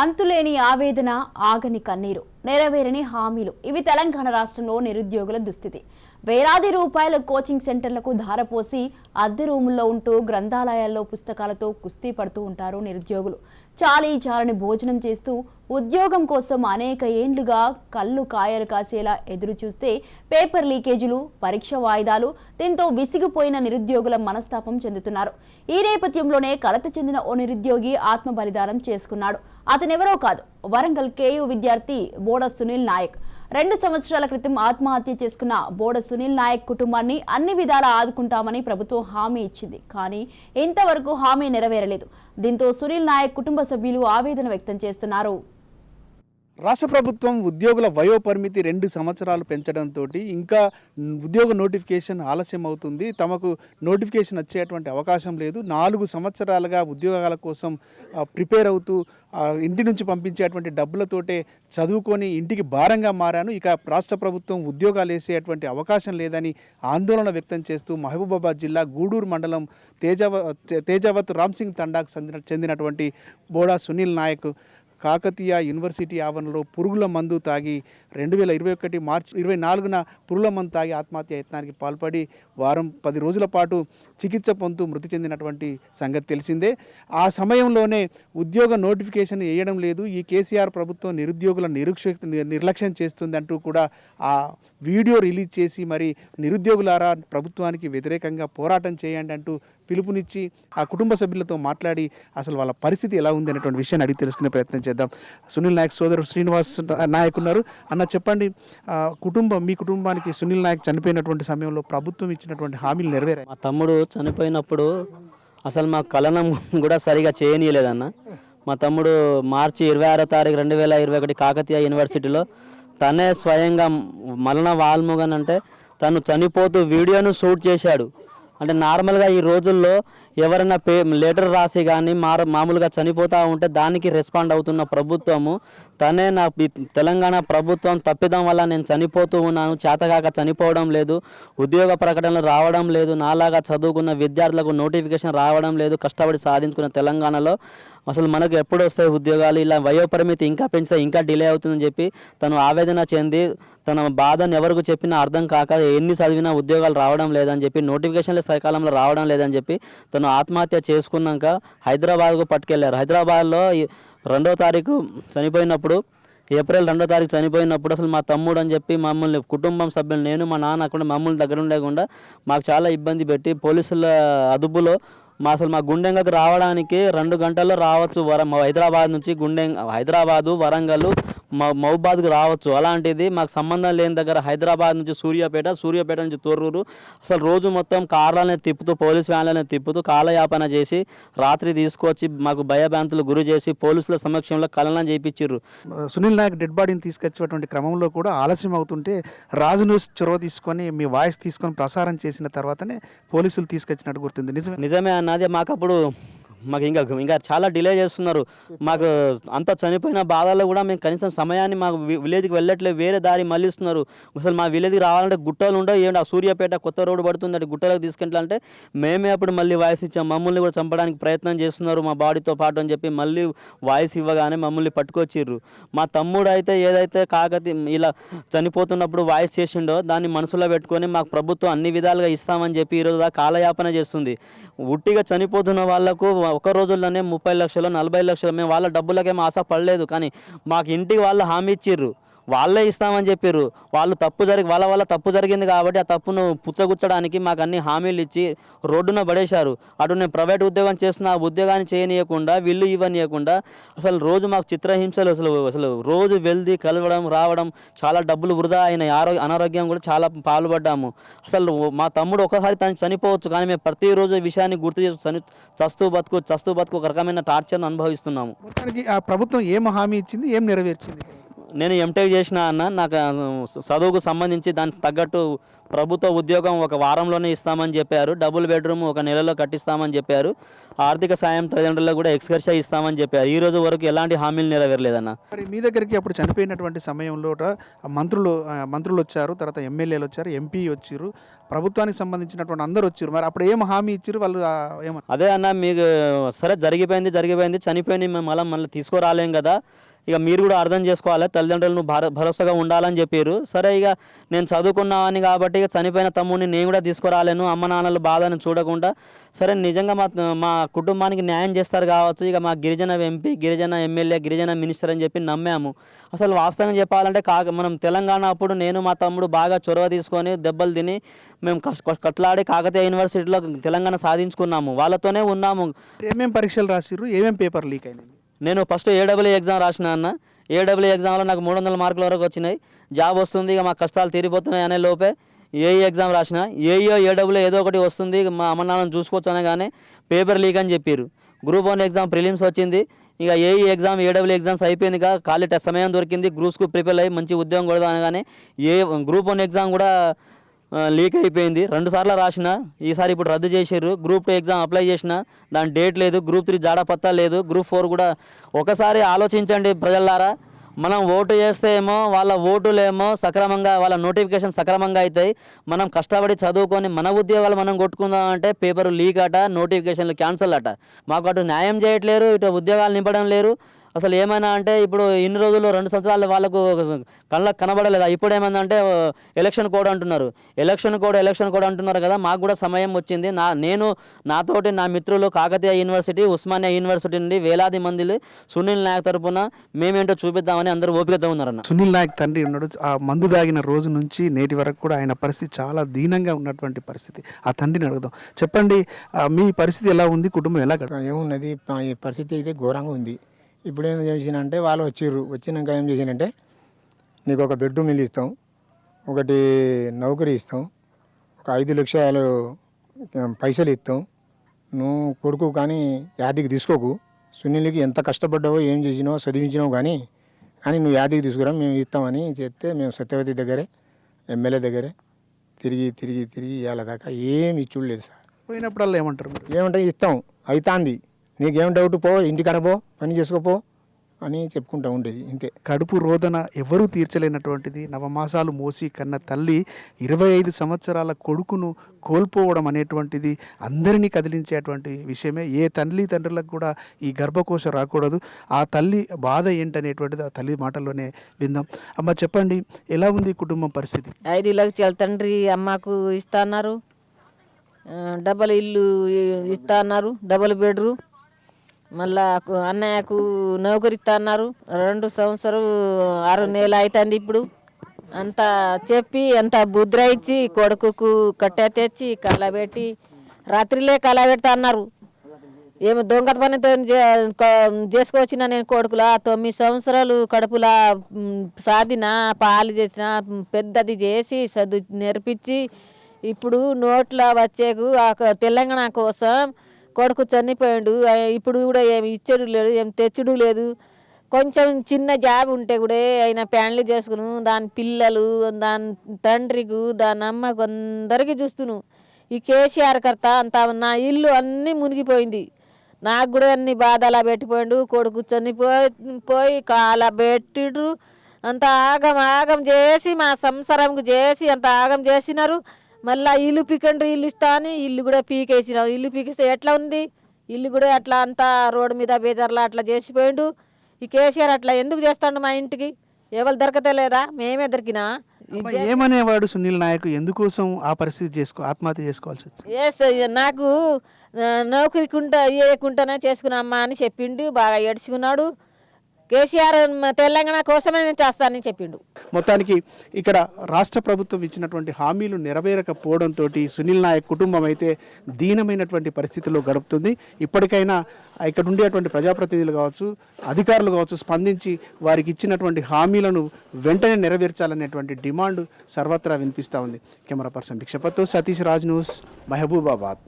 అంతులేని ఆవేదన, ఆగని కన్నీరు, నెరవేరని హామీలు ఇవి తెలంగాణ రాష్ట్రంలో నిరుద్యోగుల దుస్థితి. వేలాది రూపాయల కోచింగ్ సెంటర్లకు ధారపోసి అద్దె రూముల్లో ఉంటూ గ్రంథాలయాల్లో పుస్తకాలతో కుస్తీ పడుతూ ఉంటారు నిరుద్యోగులు. చాలని భోజనం చేస్తూ ఉద్యోగం కోసం అనేక ఏండ్లుగా కళ్ళు కాయలు కాసేలా ఎదురు చూస్తే పేపర్ లీకేజీలు, పరీక్ష వాయిదాలు, దీంతో విసిగిపోయిన నిరుద్యోగుల మనస్తాపం చెందుతున్నారు. ఈ నేపథ్యంలోనే కలత చెందిన ఓ నిరుద్యోగి ఆత్మ బలిదానం చేసుకున్నాడు. అతనెవరో కాదు, వరంగల్ కేయూ విద్యార్థి బోడ సునీల్ నాయక్. 2 సంవత్సరాల క్రితం ఆత్మహత్య చేసుకున్న బోడ సునీల్ నాయక్ కుటుంబాన్ని అన్ని విధాలా ఆదుకుంటామని ప్రభుత్వం హామీ ఇచ్చింది. కానీ ఇంతవరకు హామీ నెరవేరలేదు. దీంతో సునీల్ నాయక్ కుటుంబ సభ్యులు ఆవేదన వ్యక్తం చేస్తున్నారు. రాష్ట్ర ప్రభుత్వం ఉద్యోగుల వయోపరిమితి 2 సంవత్సరాలు పెంచడంతో ఇంకా ఉద్యోగ నోటిఫికేషన్ ఆలస్యం అవుతుంది. తమకు నోటిఫికేషన్ వచ్చేటువంటి అవకాశం లేదు. 4 సంవత్సరాలుగా ఉద్యోగాల కోసం ప్రిపేర్ అవుతూ ఇంటి నుంచి పంపించేటువంటి డబ్బులతోటే చదువుకొని ఇంటికి భారంగా మారాను. ఇక రాష్ట్ర ప్రభుత్వం ఉద్యోగాలు వేసేటువంటి అవకాశం లేదని ఆందోళన వ్యక్తం చేస్తూ మహబూబాబాద్ జిల్లా గూడూరు మండలం తేజావత్ రామ్సింగ్ తండాకు చెందినటువంటి బోడా సునీల్ నాయక్ కాకతీయ యూనివర్సిటీ ఆవరణలో పురుగుల మందు తాగి 2021 మార్చి 24న పురుగుల మందు తాగి ఆత్మహత్య యత్నానికి పాల్పడి 10 రోజుల పాటు చికిత్స పొందుతూ మృతి చెందినటువంటి సంగతి తెలిసిందే. ఆ సమయంలోనే ఉద్యోగ నోటిఫికేషన్ వేయడం లేదు. ఈ కేసీఆర్ ప్రభుత్వం నిరుద్యోగుల నిర్లక్ష్యం చేస్తుందంటూ కూడా ఆ వీడియో రిలీజ్ చేసి మరి నిరుద్యోగులారా ప్రభుత్వానికి వ్యతిరేకంగా పోరాటం చేయండి అంటూ పిలుపునిచ్చి ఆ కుటుంబ సభ్యులతో మాట్లాడి అసలు వాళ్ళ పరిస్థితి ఎలా ఉంది అనేటువంటి విషయాన్ని అడిగి తెలుసుకునే ప్రయత్నం చేద్దాం. సునీల్ నాయక్ సోదరుడు శ్రీనివాస్ నాయక్ ఉన్నారు. అన్న చెప్పండి, మీ కుటుంబానికి సునీల్ నాయక్ చనిపోయినటువంటి సమయంలో ప్రభుత్వం ఇచ్చినటువంటి హామీలు నెరవేరాయి? మా తమ్ముడు చనిపోయినప్పుడు అసలు మా కలనం కూడా సరిగా చేయనీయలేదన్న. మా తమ్ముడు మార్చి 26వ తారీఖు 2021 కాకతీయ యూనివర్సిటీలో తనే స్వయంగా మరణ వాల్మోగన్ అంటే తను చనిపోతూ వీడియోను షూట్ చేశాడు. అంటే నార్మల్గా ఈ రోజుల్లో ఎవరైనా లెటర్ రాసి కానీ మామూలుగా చనిపోతూ ఉంటే దానికి రెస్పాండ్ అవుతున్న ప్రభుత్వము తనే నా తెలంగాణ ప్రభుత్వం తప్పిదం వల్ల నేను చనిపోతూ ఉన్నాను, చేతగాక చనిపోవడం లేదు, ఉద్యోగ ప్రకటనలు రావడం లేదు, నాలాగా చదువుకున్న విద్యార్థులకు నోటిఫికేషన్ రావడం లేదు, కష్టపడి సాధించుకున్న తెలంగాణలో అసలు మనకు ఎప్పుడు వస్తాయి ఉద్యోగాలు, ఇలా వయోపరిమితి ఇంకా పెంచితే ఇంకా డిలే అవుతుందని చెప్పి తను ఆవేదన చెంది తన బాధను ఎవరికి చెప్పినా అర్థం కాక ఎన్ని చదివినా ఉద్యోగాలు రావడం లేదని చెప్పి నోటిఫికేషన్లు సకాలంలో రావడం లేదని చెప్పి తను ఆత్మహత్య చేసుకున్నాక హైదరాబాద్కు పట్టుకెళ్లారు. హైదరాబాద్లో 2వ తారీఖు చనిపోయినప్పుడు, ఏప్రిల్ 2వ తారీఖు చనిపోయినప్పుడు అసలు మా తమ్ముడు అని చెప్పి మమ్మల్ని కుటుంబం సభ్యులు నేను మా నాన్న అక్కడ మమ్మల్ని దగ్గర ఉండకుండా మాకు చాలా ఇబ్బంది పెట్టి పోలీసుల అదుపులో అసలు మా గుండెంగకు రావడానికి 2 గంటల్లో రావచ్చు. హైదరాబాద్ నుంచి హైదరాబాదు, వరంగల్, మహబూబాద్కు రావచ్చు. అలాంటిది మాకు సంబంధం లేని దగ్గర హైదరాబాద్ నుంచి సూర్యాపేట నుంచి తొర్రూరు అసలు రోజు మొత్తం కార్లనే తిప్పుతూ పోలీస్ వ్యాన్లనే తిప్పుతూ కాలయాపన చేసి రాత్రి తీసుకొచ్చి మాకు భయభ్రాంతులు గురి చేసి పోలీసుల సమక్షంలో కలనం చేయించారు. సునీల్ నాయక్ డెడ్ బాడీని తీసుకొచ్చేటువంటి క్రమంలో కూడా ఆలస్యం అవుతుంటే రాజు న్యూస్ చొరవ తీసుకొని మీ వాయిస్ తీసుకొని ప్రసారం చేసిన తర్వాతనే పోలీసులు తీసుకొచ్చినట్టు గుర్తుంది. నిజమే అన్నది. మాకు ఇంకా చాలా డిలే చేస్తున్నారు. మాకు అంత చనిపోయిన బాధల్లో కూడా మేము కనీసం సమయాన్ని మాకు విలేజ్కి వెళ్ళట్లేదు, వేరే దారి మళ్ళిస్తున్నారు. అసలు మా విలేజ్కి రావాలంటే గుట్టలు ఉండవు, ఏమంటే ఆ సూర్యాపేట కొత్త రోడ్డు పడుతుంది, అంటే గుట్టలకు తీసుకెళ్ళాలంటే మేమే అప్పుడు మళ్ళీ వాయిస్ ఇచ్చాం. మమ్మల్ని కూడా చంపడానికి ప్రయత్నం చేస్తున్నారు మా బాడీతో పాటు అని చెప్పి మళ్ళీ వాయిస్ ఇవ్వగానే మమ్మల్ని పట్టుకొచ్చిర్రు. మా తమ్ముడు అయితే ఏదైతే ఇలా చనిపోతున్నప్పుడు వాయిస్ చేసిండో దాన్ని మనసులో పెట్టుకొని మాకు ప్రభుత్వం అన్ని విధాలుగా ఇస్తామని చెప్పి ఈరోజు కాలయాపన చేస్తుంది. ఉట్టిగా చనిపోతున్న వాళ్లకు ఒక రోజుల్లోనే 30 లక్షలు 40 లక్షలు మేము వాళ్ళ డబ్బులకేమో ఆశ పడలేదు. కానీ మాకు ఇంటికి వాళ్ళు హామీ ఇచ్చిర్రు, వాళ్ళే ఇస్తామని చెప్పారు. వాళ్ళ వల్ల తప్పు జరిగింది కాబట్టి ఆ తప్పును పుచ్చగుచ్చడానికి మాకు అన్ని హామీలు ఇచ్చి రోడ్డున పడేశారు. అటు నేను ప్రైవేట్ ఉద్యోగం చేస్తున్న ఆ ఉద్యోగాన్ని చేయనీయకుండా వీళ్ళు ఇవ్వనీయకుండా అసలు రోజు మాకు చిత్రహింసలు, అసలు రోజు వెళ్ది కలవడం రావడం, చాలా డబ్బులు వృధా అయిన అనారోగ్యం కూడా చాలా పాల్పడ్డాము. అసలు మా తమ్ముడు ఒకసారి తను చనిపోవచ్చు, కానీ మేము ప్రతిరోజు ఈ విషయాన్ని గుర్తు చేసి చస్తూ బతుకు ఒక రకమైన టార్చర్ను అనుభవిస్తున్నాము. ఆ ప్రభుత్వం ఏం హామీ ఇచ్చింది, ఏం నెరవేర్చింది? నేను ఎంటెక్ చేసిన అన్న, నాకు చదువుకు సంబంధించి దానికి తగ్గట్టు ప్రభుత్వ ఉద్యోగం ఒక వారంలోనే ఇస్తామని చెప్పారు, డబుల్ బెడ్రూమ్ ఒక నెలలో కట్టిస్తామని చెప్పారు, ఆర్థిక సాయం తల్లిదండ్రులకు కూడా ఎక్స్కర్షా ఇస్తామని చెప్పారు. ఈ రోజు వరకు ఎలాంటి హామీలు నెరవేరలేదన్న. మరి మీ దగ్గరికి అప్పుడు చనిపోయినటువంటి సమయంలో మంత్రులు వచ్చారు, తర్వాత ఎమ్మెల్యేలు వచ్చారు, ఎంపీ వచ్చారు, ప్రభుత్వానికి సంబంధించినటువంటి అందరూ వచ్చారు. మరి అప్పుడు ఏం హామీ ఇచ్చారు వాళ్ళు? ఏమన్నా అదే అన్న, మీకు సరే జరిగిపోయింది, చనిపోయింది, మేము మళ్ళీ తీసుకురాలేం కదా, ఇక మీరు కూడా అర్థం చేసుకోవాలి, తల్లిదండ్రులను భరోసాగా ఉండాలని చెప్పారు. సరే, ఇక నేను చదువుకున్నామని కాబట్టి ఇక చనిపోయిన తమ్ముడిని నేను కూడా తీసుకురాలేను, అమ్మ నాన్నల బాధను చూడకుండా, సరే నిజంగా మా కుటుంబానికి న్యాయం చేస్తారు కావచ్చు, ఇక మా గిరిజన ఎంపీ, గిరిజన ఎమ్మెల్యే, గిరిజన మినిస్టర్ అని చెప్పి నమ్మాము. అసలు వాస్తవంగా చెప్పాలంటే మనం తెలంగాణ అప్పుడు నేను మా తమ్ముడు బాగా చొరవ తీసుకొని దెబ్బలు తిని మేము కట్లాడి కాకతీయ యూనివర్సిటీలో తెలంగాణ సాధించుకున్నాము, వాళ్ళతోనే ఉన్నాము. ఏమేమి పరీక్షలు రాసిర్రు, ఏమేమి పేపర్ లీక్ అయినాయి? నేను ఫస్ట్ ఏడబ్ల్యూ ఎగ్జామ్ రాసిన అన్న. ఏడబ్ల్యూ ఎగ్జామ్లో నాకు 300 మార్కుల వరకు వచ్చినాయి, జాబ్ వస్తుంది, ఇక మా కష్టాలు తీరిపోతున్నాయి అనే లోపే ఏఈ ఎగ్జామ్ రాసిన. ఏఈఓ ఏడబ్ల్యూ ఏదో ఒకటి వస్తుంది, మా అమ్మ నాన్నను చూసుకోవచ్చు అనగానే పేపర్ లీక్ అని చెప్పారు. గ్రూప్ 1 ఎగ్జామ్ ప్రిలిమ్స్ వచ్చింది, ఇక ఏఈ ఎగ్జామ్ ఏడబ్ల్యూ ఎగ్జామ్స్ అయిపోయింది, ఖాళీ టెస్ట్ సమయం దొరికింది, గ్రూప్స్కు ప్రిపేర్ అయ్యి మంచి ఉద్యోగం కొడదాం అనగానే గ్రూప్ 1 ఎగ్జామ్ కూడా లీక్ అయిపోయింది. 2 సార్లు రాసిన, ఈసారి ఇప్పుడు రద్దు చేశారు. గ్రూప్ 2 ఎగ్జామ్ అప్లై చేసిన, దాని డేట్ లేదు. గ్రూప్ 3 జాడ పత్తా లేదు. గ్రూప్ 4 కూడా. ఒకసారి ఆలోచించండి ప్రజలారా, మనం ఓటు చేస్తే ఏమో వాళ్ళ ఓటులేమో సక్రమంగా, వాళ్ళ నోటిఫికేషన్ సక్రమంగా అవుతాయి, మనం కష్టపడి చదువుకొని మన ఉద్యోగాలు మనం కొట్టుకుందాం అంటే పేపర్ లీక్ అట, నోటిఫికేషన్లు క్యాన్సల్ అట. మాకు అటు న్యాయం చేయట్లేరు, ఇటు ఉద్యోగాలు నింపడం లేరు. అసలు ఏమైనా అంటే ఇప్పుడు ఇన్ని రోజులు 2 సంవత్సరాలు వాళ్ళకు కళ్ళకు కనబడలేదు. ఇప్పుడు ఏమైందంటే ఎలక్షన్ కోడ్ అంటున్నారు, ఎలక్షన్ కోడ్ అంటున్నారు కదా. మాకు కూడా సమయం వచ్చింది. నాతోటి నా మిత్రులు కాకతీయ యూనివర్సిటీ, ఉస్మానియా యూనివర్సిటీ నుండి వేలాది మంది సునీల్ నాయక్ తరపున మేమేంటో చూపిద్దామని అందరూ ఓపికతో ఉన్నారన్న. సునీల్ నాయక్ తండ్రి ఉన్నాడు, ఆ మందు దాగిన రోజు నుంచి నేటి వరకు కూడా ఆయన పరిస్థితి చాలా దీనంగా ఉన్నటువంటి పరిస్థితి. ఆ తండ్రిని అడుగుదాం. చెప్పండి, మీ పరిస్థితి ఎలా ఉంది, కుటుంబం ఎలా ఏమున్నది, ఈ పరిస్థితి అయితే ఘోరంగా ఉంది. ఇప్పుడు ఏం చేసినంటే వాళ్ళు వచ్చినాక ఏం చేసినంటే, నీకు ఒక బెడ్రూమ్ ఇల్లు ఇస్తాం, ఒకటి నౌకరీ ఇస్తాం, ఒక 5 లక్షలు పైసలు ఇస్తాం, నువ్వు కొడుకు కానీ యాదికి తీసుకోకు, సునీల్కి ఎంత కష్టపడ్డావో ఏం చేసినావో చదివించినావు కానీ నువ్వు యాదికి తీసుకురా, మేము ఇస్తామని చెప్తే మేము సత్యవతి దగ్గరే, ఎమ్మెల్యే దగ్గరే తిరిగి ఇవాళ దాకా ఏమి ఇచ్చుడు లేదు సార్. పోయినప్పుడల్లా ఏమంటారు? ఏమంటే ఇస్తాం, అవుతుంది, నీకేం డౌట్, పో ఇంటికాడ పో, పని చేసుకోపో అని చెప్పుకుంటూ ఉండేది. ఇంతే. కడుపు రోదన ఎవరూ తీర్చలేనటువంటిది. నవమాసాలు మోసి కన్న తల్లి 25 సంవత్సరాల కొడుకును కోల్పోవడం అనేటువంటిది అందరినీ కదిలించేటువంటి విషయమే. ఏ తండ్రులకు కూడా ఈ గర్భకోశ రాకూడదు. ఆ తల్లి బాధ ఏంటనేటువంటిది ఆ తల్లి మాటల్లోనే విందాం. అమ్మ చెప్పండి, ఎలా ఉంది కుటుంబం పరిస్థితి? 5 లక్షలు తండ్రి అమ్మకు ఇస్తా అన్నారు, డబల్ ఇల్లు ఇస్తా అన్నారు, డబల్ బెడ్రూమ్, మళ్ళా అన్నయ్యకు నౌకరి ఇస్తా అన్నారు. 2 సంవత్సరం 6 నెలలు అవుతుంది. ఇప్పుడు అంతా చెప్పి అంత బుద్ర ఇచ్చి కొడుకుకు కట్టె తెచ్చి కళ్ళబెట్టి రాత్రిలే కళ్ళబెడతా అన్నారు. ఏమో దొంగత పనితో చేసుకొచ్చిన నేను కొడుకులా 9 సంవత్సరాలు కడుపులా సాదిన, పాలు చేసిన, పెద్దది చేసి చదువు నేర్పించి ఇప్పుడు నోట్లో వచ్చేకు తెలంగాణ కోసం కొడుకు చనిపోయాడు. ఇప్పుడు కూడా ఏమి ఇచ్చడు లేదు, ఏం తెచ్చుడు లేదు. కొంచెం చిన్న జాబ్ ఉంటే కూడా ఆయన ప్యాన్లు చేసుకును, దాని పిల్లలు, దాని తండ్రికి, దాని అమ్మకు అందరికీ చూస్తును. ఈ కేసీఆర్ కర్త అంత నా ఇల్లు అన్నీ మునిగిపోయింది. నాకు కూడా అన్ని బాధ అలా పెట్టిపోయాడు. కొడుకు చనిపోయి కాల పెట్టిడ్రు, అంత ఆగం చేసి మా సంసారంకు చేసి అంత ఆగం చేసినారు. మళ్ళీ ఇల్లు పీకండ్రు, ఇల్లు ఇస్తా అని ఇల్లు కూడా పీకేసినాం. ఇల్లు పీకిస్తే ఎట్లా ఉంది, ఇల్లు కూడా అట్లా అంతా రోడ్డు మీద బేజర్లా అట్లా చేసిపోయిండు. ఈ కేసీఆర్ అట్లా ఎందుకు చేస్తాడు మా ఇంటికి? ఎవరు దొరకతలేదా? మేమే దొరికినా. ఏమనేవాడు సునీల్ నాయక్? ఎందుకోసం ఆ పరిస్థితి ఆత్మహత్య చేసుకోవాల్సి వచ్చింది? నాకు నౌకరికి ఇవ్వకుండానే చేసుకున్నామ్మా అని చెప్పిండు. బాగా ఏడ్చుకున్నాడు. కేసీఆర్ తెలంగాణ కోసమే నేను చేస్తానని చెప్పిండు. మొత్తానికి ఇక్కడ రాష్ట్ర ప్రభుత్వం ఇచ్చినటువంటి హామీలు నెరవేరకపోవడంతో సునీల్ నాయక్ కుటుంబం అయితే దీనమైనటువంటి పరిస్థితిలో గడుపుతుంది. ఇప్పటికైనా ఇక్కడ ఉండేటువంటి ప్రజాప్రతినిధులు కావచ్చు, అధికారులు కావచ్చు, స్పందించి వారికి ఇచ్చినటువంటి హామీలను వెంటనే నెరవేర్చాలనేటువంటి డిమాండ్ సర్వత్రా వినిపిస్తూ ఉంది. కెమెరా పర్సన్ భిక్షపత్తో సతీష్ రాజ్, న్యూస్, మహబూబాబాద్.